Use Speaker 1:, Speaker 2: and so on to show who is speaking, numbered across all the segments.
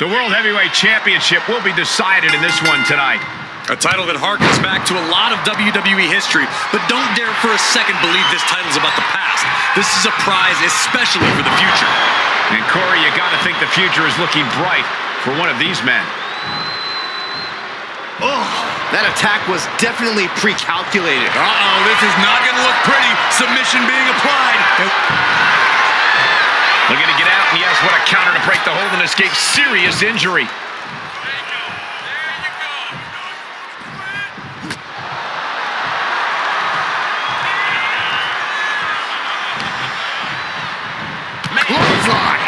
Speaker 1: The World Heavyweight Championship will be decided in this one tonight.
Speaker 2: A title that harkens back to a lot of WWE history, but don't dare for a second believe this title's about the past. This is a prize especially for the future.
Speaker 1: And Corey, you gotta think the future is looking bright for one of these men.
Speaker 3: Oh, that attack was definitely pre-calculated.
Speaker 2: Uh-oh, this is not gonna look pretty. Submission being applied.
Speaker 1: Looking to get out, and yes, what a counter to break the hold and escape serious injury.
Speaker 3: Clothesline.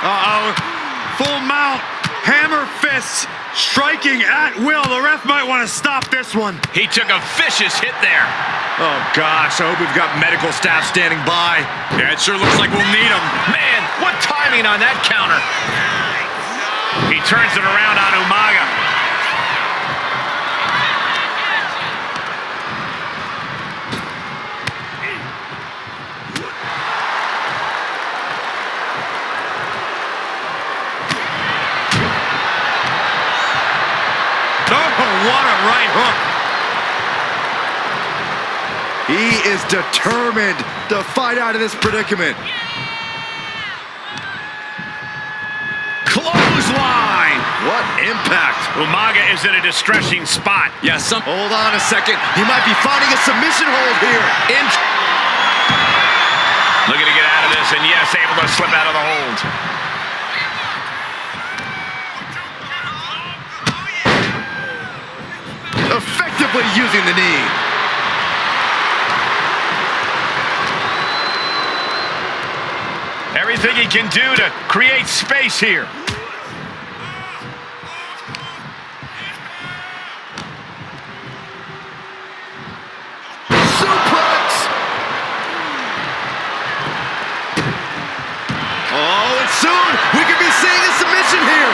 Speaker 4: Uh-oh, full mount, hammer fists, striking at will. The ref might want to stop this one.
Speaker 1: He took a vicious hit there.
Speaker 4: Oh gosh, I hope we've got medical staff standing by.
Speaker 2: Yeah, it sure looks like we'll need them.
Speaker 1: Man, what timing on that counter. He turns it around on Umaga.
Speaker 4: What a right hook.
Speaker 3: He is determined to fight out of this predicament.
Speaker 1: Clothesline!
Speaker 3: What impact.
Speaker 1: Umaga is in a distressing spot.
Speaker 2: Yeah,
Speaker 3: Hold on a second. He might be finding a submission hold here.
Speaker 1: Looking to get out of this, and yes, able to slip out of the hold.
Speaker 3: Effectively using the knee.
Speaker 1: Everything he can do to create space here.
Speaker 3: Suplex. Oh, and soon we could be seeing a submission here.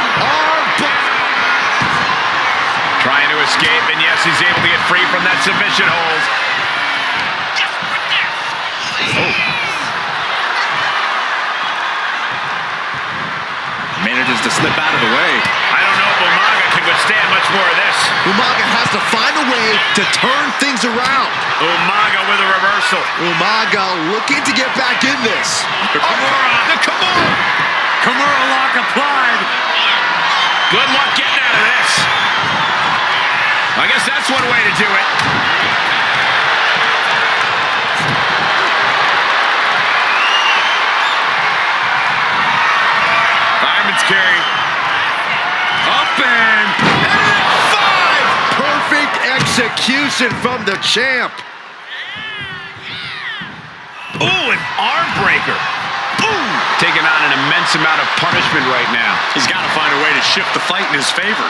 Speaker 1: Trying to escape, and yes, he's able to get free from that submission hold. Oh.
Speaker 3: Manages to slip out of the way.
Speaker 1: I don't know if Umaga can withstand much more of this.
Speaker 3: Umaga has to find a way to turn things around.
Speaker 1: Umaga with a reversal.
Speaker 3: Umaga looking to get back in this.
Speaker 1: The Kimura.
Speaker 4: Kimura lock applied.
Speaker 1: Good luck getting out of this. I guess that's one way to do it. Fireman's carry.
Speaker 4: Up and
Speaker 3: 5! Perfect execution from the champ.
Speaker 1: Ooh, an arm breaker. Ooh, taking on an immense amount of punishment right now.
Speaker 2: He's got to find a way to shift the fight in his favor.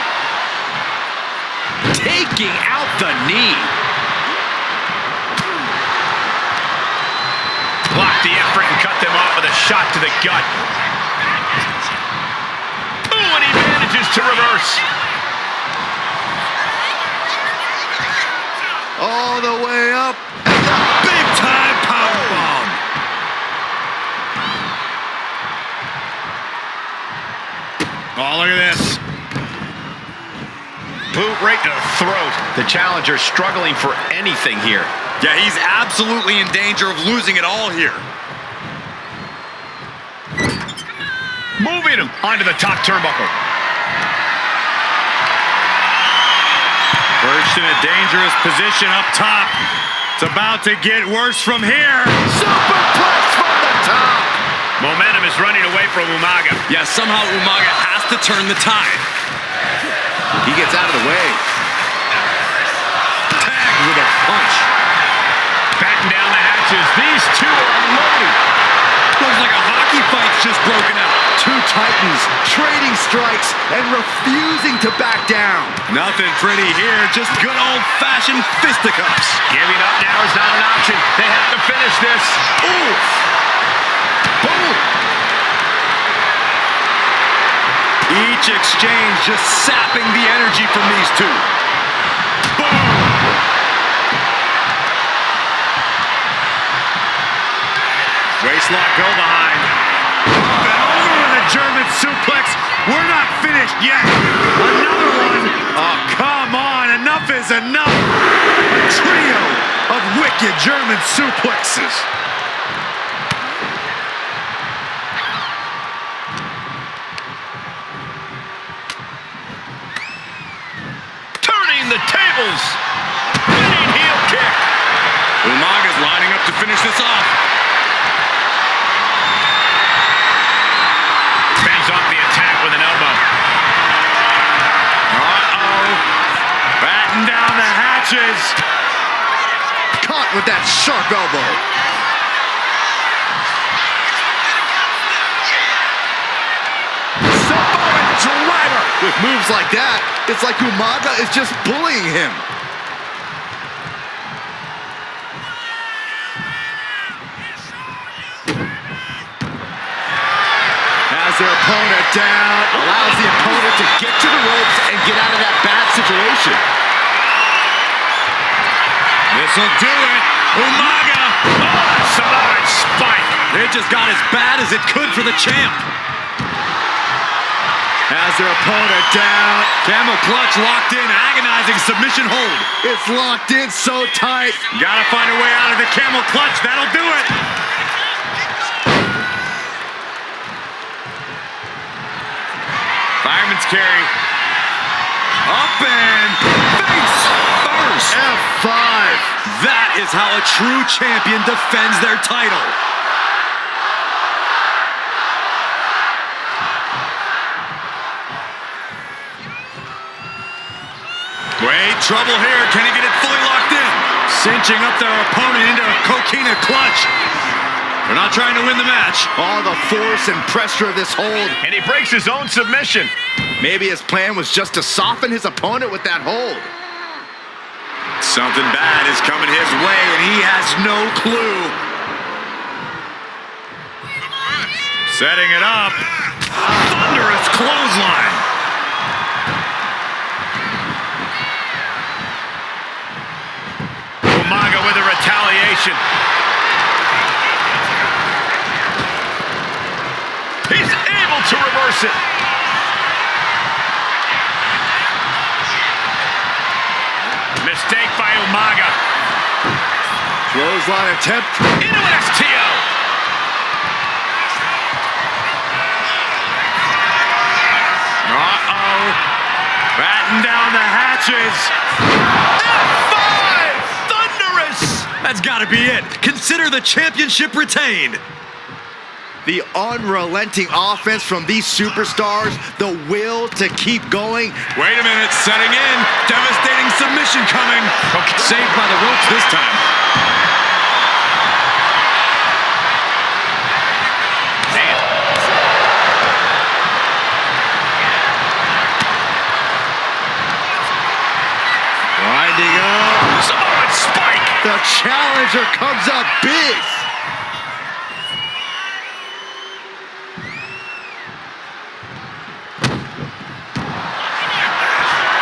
Speaker 1: Taking out the knee. Blocked the effort and cut them off with a shot to the gut. Ooh, and he manages to reverse.
Speaker 3: All the way up.
Speaker 4: big time powerbomb.
Speaker 1: Oh, look at this. Boot right to the throat. The challenger struggling for anything here.
Speaker 2: Yeah, he's absolutely in danger of losing it all here.
Speaker 1: Moving him onto the top turnbuckle.
Speaker 4: Perched in a dangerous position up top. It's about to get worse from here.
Speaker 3: Superplex from the top.
Speaker 1: Momentum is running away from Umaga.
Speaker 2: Yeah, somehow Umaga has to turn the tide.
Speaker 3: He gets out of the way.
Speaker 2: Tagged with a punch.
Speaker 1: Batten down the hatches. These two are unloading.
Speaker 2: Looks like a hockey fight's just broken out.
Speaker 3: Two titans trading strikes and refusing to back down.
Speaker 2: Nothing pretty here, just good old-fashioned fisticuffs.
Speaker 1: Giving up now is not an option. They have to finish this. Ooh. Boom.
Speaker 2: Each exchange just sapping the energy from these two.
Speaker 1: Boom.
Speaker 4: Waistlock go behind. Up and over with a German suplex. We're not finished yet. Another one. Oh, come on. Enough is enough. A trio of wicked German suplexes.
Speaker 1: Turning the tables. Spinning heel kick.
Speaker 2: Umaga's lining up to finish this off.
Speaker 1: Fends off the attack with an elbow.
Speaker 4: Uh-oh. Batten down the hatches.
Speaker 3: Caught with that sharp elbow. Samoan driver. With moves like that, it's like Umaga is just bullying him. Has their opponent down, allows the opponent to get to the ropes and get out of that bad situation.
Speaker 2: This'll do it. Umaga.
Speaker 1: Oh, Samoan Spike.
Speaker 2: It just got as bad as it could for the champ.
Speaker 3: Has their opponent down.
Speaker 2: Camel clutch locked in, agonizing submission hold.
Speaker 3: It's locked in so tight.
Speaker 4: Gotta find a way out of the camel clutch. That'll do it. Fireman's carry.
Speaker 2: Up and face first.
Speaker 3: F5.
Speaker 2: That is how a true champion defends their title. Great trouble here. Can he get it fully locked in? Cinching up their opponent into a coquina clutch. They're not trying to win the match.
Speaker 3: All the force and pressure of this hold.
Speaker 1: And he breaks his own submission.
Speaker 3: Maybe his plan was just to soften his opponent with that hold.
Speaker 2: Something bad is coming his way, and he has no clue.
Speaker 4: Setting it up.
Speaker 2: Thunderous clothesline.
Speaker 1: Umaga with a retaliation. He's able to reverse it. Mistake by Umaga.
Speaker 3: Clothesline attempt.
Speaker 1: Into an STO.
Speaker 4: Uh-oh. Batten down the hatches.
Speaker 1: F5! Thunderous!
Speaker 2: That's got to be it. Consider the championship retained.
Speaker 3: The unrelenting offense from these superstars, the will to keep going.
Speaker 2: Wait a minute, setting in. Devastating submission coming. Okay. Saved by the ropes this time.
Speaker 1: Man.
Speaker 3: Winding up.
Speaker 1: Samoan Spike.
Speaker 3: The challenger comes up big.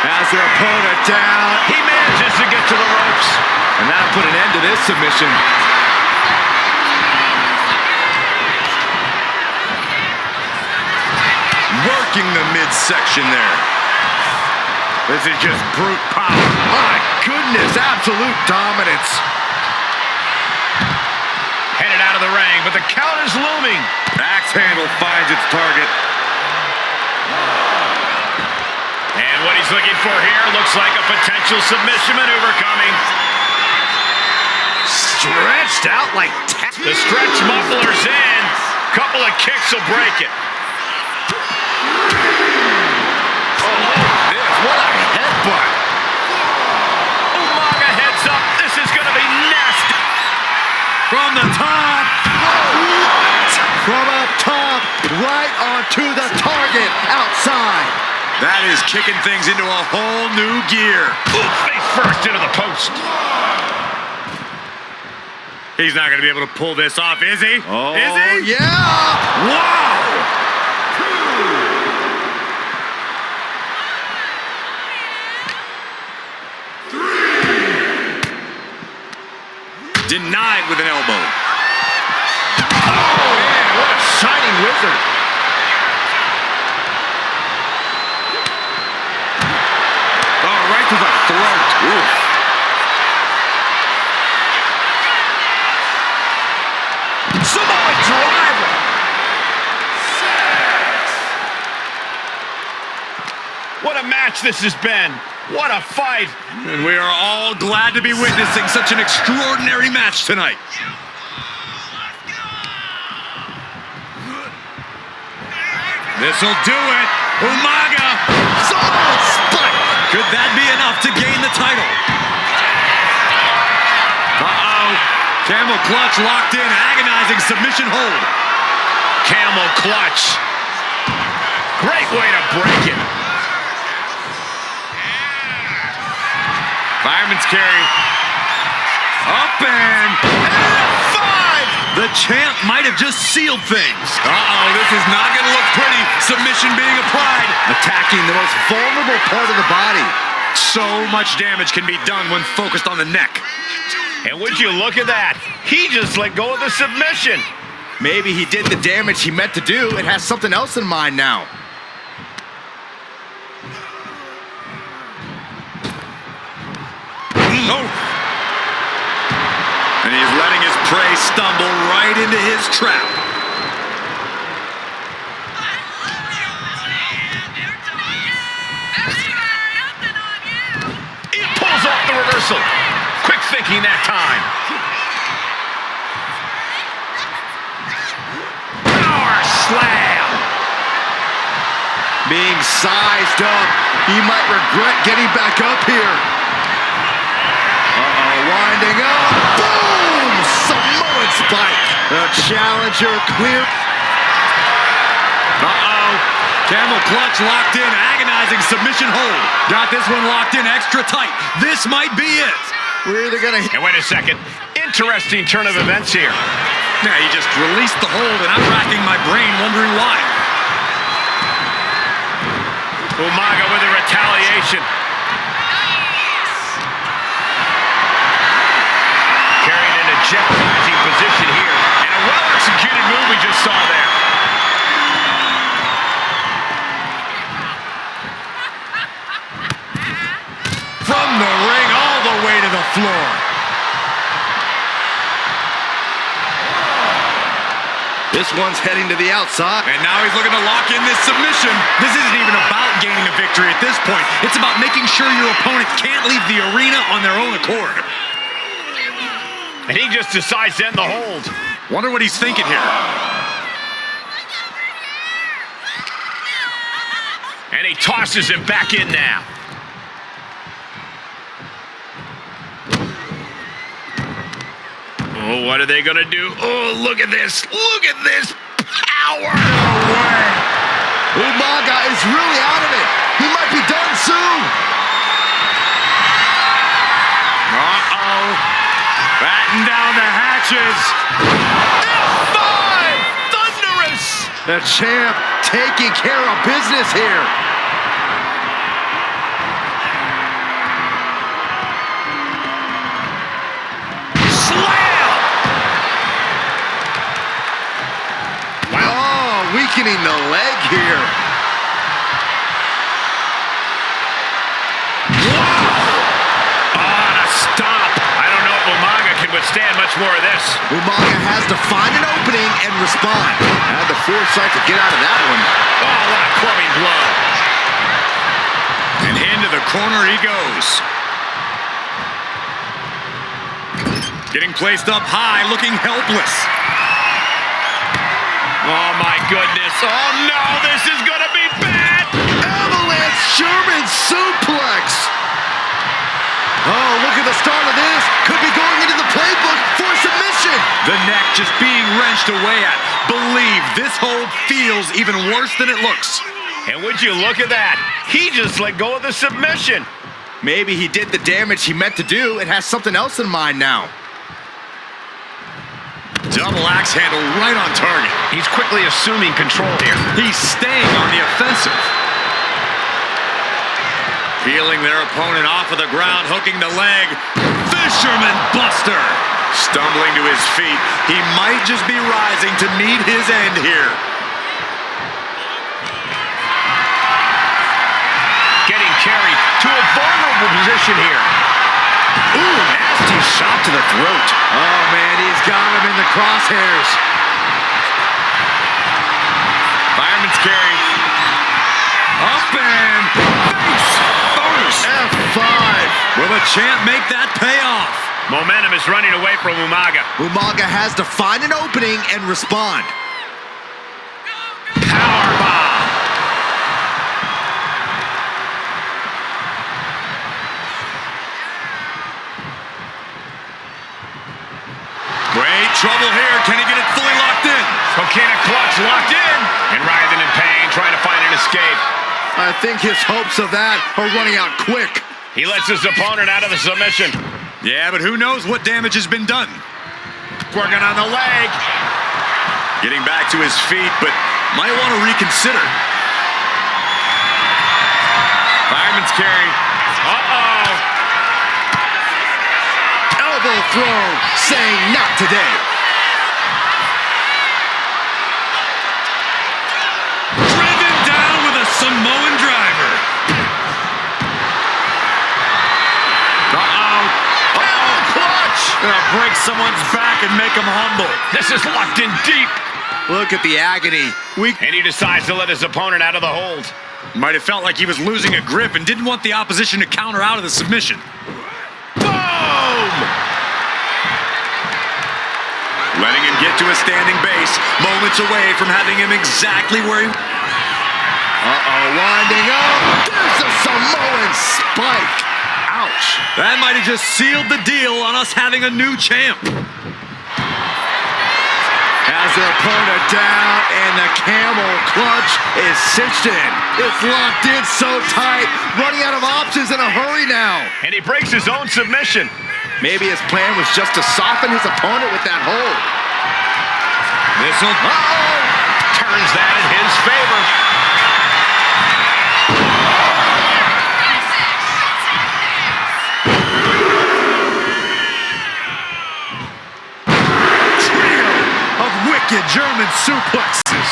Speaker 3: Has their opponent down.
Speaker 1: He manages to get to the ropes.
Speaker 3: And that'll put an end to this submission.
Speaker 2: Working the midsection there.
Speaker 4: This is just brute power.
Speaker 3: My goodness, absolute dominance.
Speaker 1: Headed out of the ring, but the count is looming.
Speaker 2: Axe handle finds its target.
Speaker 1: And what he's looking for here looks like a potential submission maneuver coming.
Speaker 3: Stretched out like
Speaker 1: The stretch muffler's in. Couple of kicks will break it.
Speaker 3: what a headbutt.
Speaker 1: Umaga heads up. This is going to be nasty.
Speaker 2: From the top.
Speaker 3: From up top, right onto the target outside.
Speaker 2: That is kicking things into a whole new gear.
Speaker 1: Ooh, face first into the post.
Speaker 4: He's not going to be able to pull this off, is he?
Speaker 3: Oh,
Speaker 4: is he?
Speaker 3: yeah.
Speaker 4: Wow!
Speaker 2: Denied with an elbow.
Speaker 3: Oh, man, what a shining wizard.
Speaker 1: a match this has been. What a fight.
Speaker 2: And we are all glad to be witnessing such an extraordinary match tonight. This'll do it. Umaga.
Speaker 3: Samoan Spike.
Speaker 2: Could that be enough to gain the title? Uh-oh. Camel clutch locked in. Agonizing submission hold.
Speaker 1: Camel clutch. Great way to break it.
Speaker 2: Fireman's carry. Up and F5! The champ might have just sealed things. Uh-oh, this is not going to look pretty. Submission being applied.
Speaker 3: Attacking the most vulnerable part of the body.
Speaker 2: So much damage can be done when focused on the neck.
Speaker 1: And would you look at that? He just let go of the submission.
Speaker 3: Maybe he did the damage he meant to do and has something else in mind now.
Speaker 2: Oh. And he's letting his prey stumble right into his trap.
Speaker 1: He pulls off the reversal. Quick thinking that time. Power slam.
Speaker 3: Being sized up. He might regret getting back up here. Winding up. Boom! Samoan Spike. The challenger clear.
Speaker 2: Uh-oh. Camel clutch locked in. Agonizing submission hold. Got this one locked in extra tight. This might be it.
Speaker 3: We're either going to...
Speaker 1: And wait a second. Interesting turn of events here.
Speaker 2: Yeah, he just released the hold, and I'm racking my brain wondering why.
Speaker 1: Umaga with a retaliation. Carried in a jeopardizing position here. And a well-executed move we just saw there.
Speaker 2: From the ring all the way to the floor.
Speaker 3: This one's heading to the outside.
Speaker 2: And now he's looking to lock in this submission. This isn't even about gaining a victory at this point. It's about making sure your opponent can't leave the arena on their own accord.
Speaker 1: And he just decides to end the hold.
Speaker 2: Wonder what he's thinking here.
Speaker 1: And he tosses him back in now. Oh, what are they going to do? Oh, look at this. Look at this power.
Speaker 3: No way. Umaga is really out of it. He might be done soon.
Speaker 2: Uh-oh. Batten down the hatches.
Speaker 1: F5! Thunderous!
Speaker 3: The champ taking care of business here. Weakening the leg here.
Speaker 1: Wow! On a stomp. I don't know if Umaga can withstand much more of this.
Speaker 3: Umaga has to find an opening and respond. Had the foresight to get out of that one.
Speaker 1: Oh, what a clubbing blow.
Speaker 2: And into the corner he goes. Getting placed up high, looking helpless.
Speaker 1: Oh, my goodness. Oh, no, this is going to be bad.
Speaker 3: Avalanche German suplex. Oh, look at the start of this. Could be going into the playbook for submission.
Speaker 2: The neck just being wrenched away at. Believe this hold feels even worse than it looks.
Speaker 1: And would you look at that? He just let go of the submission.
Speaker 3: Maybe he did the damage he meant to do and has something else in mind now.
Speaker 2: Double axe handle right on target.
Speaker 1: He's quickly assuming control here.
Speaker 2: He's staying on the offensive. Peeling their opponent off of the ground, hooking the leg. Fisherman Buster. Stumbling to his feet. He might just be rising to meet his end here.
Speaker 1: Getting carried to a vulnerable position here. Ooh, nasty shot to the throat.
Speaker 3: Oh, man, he's got him in the crosshairs.
Speaker 2: Fireman's carry. Up and face Will the champ make that pay off?
Speaker 1: Momentum is running away from Umaga.
Speaker 3: Umaga has to find an opening and respond.
Speaker 1: Powerbomb.
Speaker 2: Great trouble here. Can he get it fully locked in?
Speaker 1: Coquina clutch locked in. And writhing in pain, trying to find an escape.
Speaker 3: I think his hopes of that are running out quick.
Speaker 1: He lets his opponent out of the submission.
Speaker 2: Yeah, but who knows what damage has been done.
Speaker 1: Working on the leg.
Speaker 2: Getting back to his feet, but might want to reconsider. Fireman's carry.
Speaker 1: Uh-oh.
Speaker 3: Elbow throw, saying not today.
Speaker 2: Driven down with a Samoan driver.
Speaker 4: Gonna break someone's back and make him humble.
Speaker 1: This is locked in deep.
Speaker 3: Look at the agony.
Speaker 1: And he decides to let his opponent out of the hold.
Speaker 2: Might have felt like he was losing a grip and didn't want the opposition to counter out of the submission.
Speaker 1: Boom!
Speaker 2: Letting him get to a standing base, moments away from having him exactly where he...
Speaker 3: Winding up. There's a Samoan Spike. Ouch.
Speaker 2: That might have just sealed the deal on us having a new champ.
Speaker 3: Has their opponent down, and the camel clutch is cinched in. It's locked in so tight, running out of options in a hurry now.
Speaker 1: And he breaks his own submission.
Speaker 3: Maybe his plan was just to soften his opponent with that hold.
Speaker 2: This'll...
Speaker 1: Turns that in his favor.
Speaker 4: German suplexes.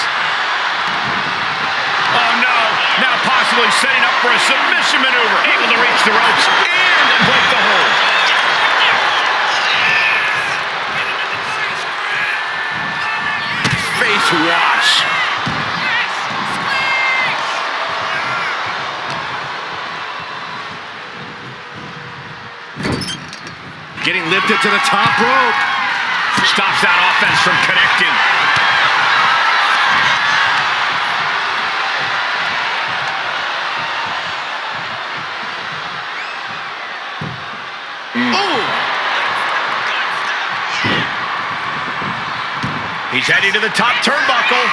Speaker 1: Oh no, now possibly setting up for a submission maneuver. Able to reach the ropes and break the hold. Face wash.
Speaker 3: Getting lifted to the top rope.
Speaker 1: Stops that offense from connecting. He's heading to the top turnbuckle.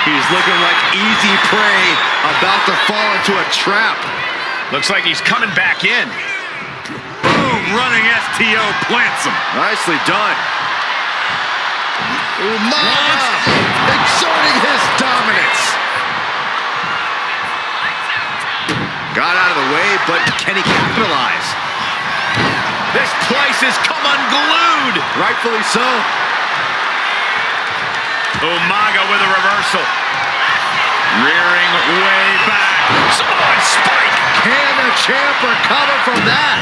Speaker 3: He's looking like easy prey, about to fall into a trap.
Speaker 1: Looks like he's coming back in.
Speaker 4: Boom, running STO plants him.
Speaker 3: Nicely done. Umaga exerting his dominance. Got out of the way, but can he capitalize?
Speaker 1: This place has come unglued.
Speaker 3: Rightfully so.
Speaker 1: Umaga with a reversal. Rearing way back. Samoan Spike.
Speaker 3: Can the champ recover from that?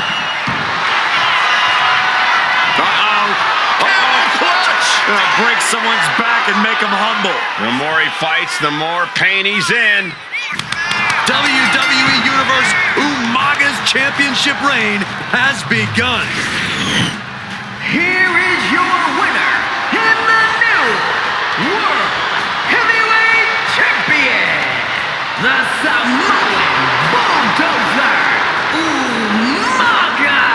Speaker 1: Clutch.
Speaker 4: Gonna break someone's back and make him humble.
Speaker 1: The more he fights, the more pain he's in.
Speaker 2: WWE Universe Umaga's championship reign has begun.
Speaker 5: Here is your winner and the new World Heavyweight Champion, the Samoan Bulldozer, Umaga.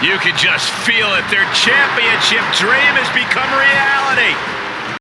Speaker 1: You could just feel it. Their championship dream has become reality.